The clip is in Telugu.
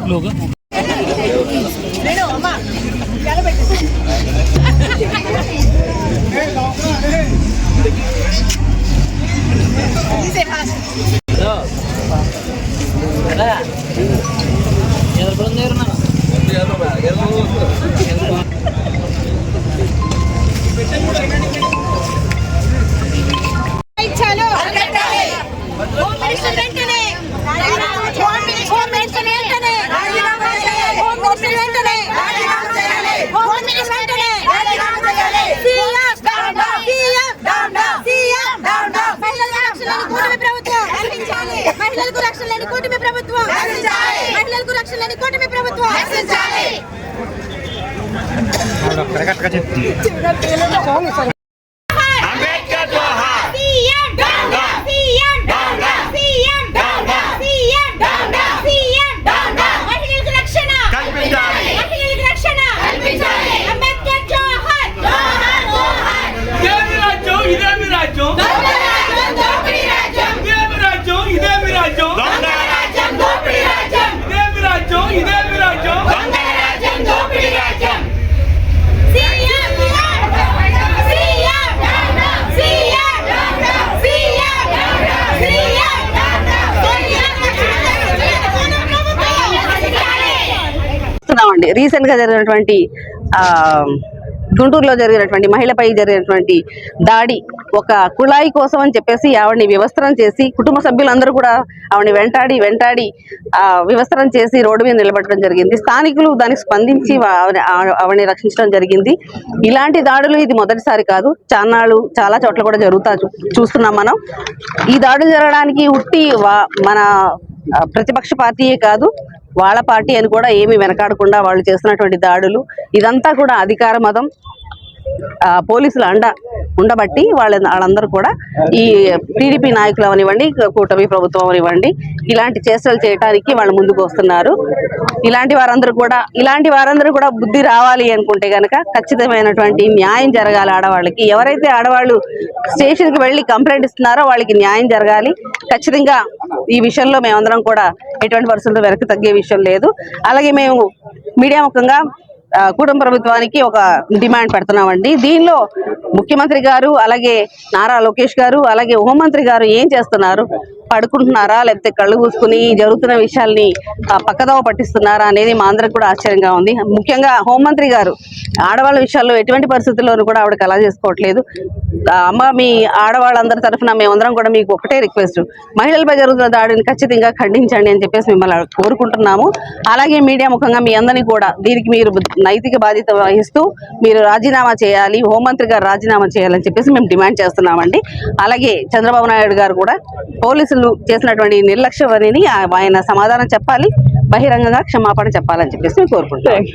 लोग రీసెంట్ గా జరిగినటువంటి గుంటూరులో జరిగినటువంటి మహిళపై జరిగినటువంటి దాడి ఒక కుళాయి కోసం అని చెప్పేసి ఆవిడని వివస్త్రం చేసి కుటుంబ సభ్యులందరూ కూడా ఆవిడని వెంటాడి వివస్త్రం చేసి రోడ్డు మీద నిలబెట్టడం జరిగింది. స్థానికులు దానికి స్పందించి ఆవిడని రక్షించడం జరిగింది. ఇలాంటి దాడులు ఇది మొదటిసారి కాదు, చాలా చోట్ల కూడా చూస్తున్నాం మనం. ఈ దాడులు జరగడానికి మన ప్రతిపక్ష పార్టీయే కాదు, వాళ్ళ పార్టీ అని కూడా ఏమి వెనకాడకుండా వాళ్ళు చేస్తున్నటువంటి దాడులు ఇదంతా కూడా అధికార మదం, పోలీసుల అండ ఉండబట్టి వాళ్ళందరూ కూడా ఈ టీడీపీ నాయకులు అవనివ్వండి, కూటమి ప్రభుత్వం అవనివ్వండి, ఇలాంటి చేష్టలు చేయడానికి వాళ్ళు ముందుకు వస్తున్నారు. ఇలాంటి వారందరూ కూడా బుద్ధి రావాలి అనుకుంటే కనుక ఖచ్చితమైనటువంటి న్యాయం జరగాలి. ఆడవాళ్ళకి ఎవరైతే ఆడవాళ్ళు స్టేషన్కి వెళ్ళి కంప్లైంట్ ఇస్తున్నారో వాళ్ళకి న్యాయం జరగాలి. ఖచ్చితంగా ఈ విషయంలో మేమందరం కూడా ఎటువంటి పరిస్థితుల్లో వెనక్కి తగ్గే విషయం లేదు. అలాగే మేము మీడియా ముఖంగా కూటమి ప్రభుత్వానికి ఒక డిమాండ్ పెడుతున్నామండి. దీనిలో ముఖ్యమంత్రి గారు, అలాగే నారా లోకేష్ గారు, అలాగే హోంమంత్రి గారు ఏం చేస్తున్నారు? పడుకుంటున్నారా, లేకపోతే కళ్ళు కూసుకుని జరుగుతున్న విషయాల్ని పక్కదోవ పట్టిస్తున్నారా అనేది మా అందరికి కూడా ఆశ్చర్యంగా ఉంది. ముఖ్యంగా హోంమంత్రి గారు ఆడవాళ్ళ విషయాల్లో ఎటువంటి పరిస్థితుల్లోనూ కూడా ఆవిడకి అలా చేసుకోవట్లేదు. అమ్మ, మీ ఆడవాళ్ళందరి తరఫున మేమందరం కూడా మీకు ఒకటే రిక్వెస్ట్, మహిళలపై జరుగుతున్న దాడిని ఖచ్చితంగా ఖండించండి అని చెప్పేసి మిమ్మల్ని కోరుకుంటున్నాము. అలాగే మీడియా ముఖంగా మీ అందరినీ కూడా దీనికి మీరు నైతిక బాధ్యత వహిస్తూ మీరు రాజీనామా చేయాలి, హోంమంత్రి గారు రాజీనామా చేయాలని చెప్పేసి మేము డిమాండ్ చేస్తున్నామండి. అలాగే చంద్రబాబు నాయుడు గారు కూడా పోలీసులు చేసినటువంటి నిర్లక్ష్యాన్ని ఆయన సమాధానం చెప్పాలి, బహిరంగంగా క్షమాపణ చెప్పాలని చెప్పేసి మేము కోరుకుంటున్నాం.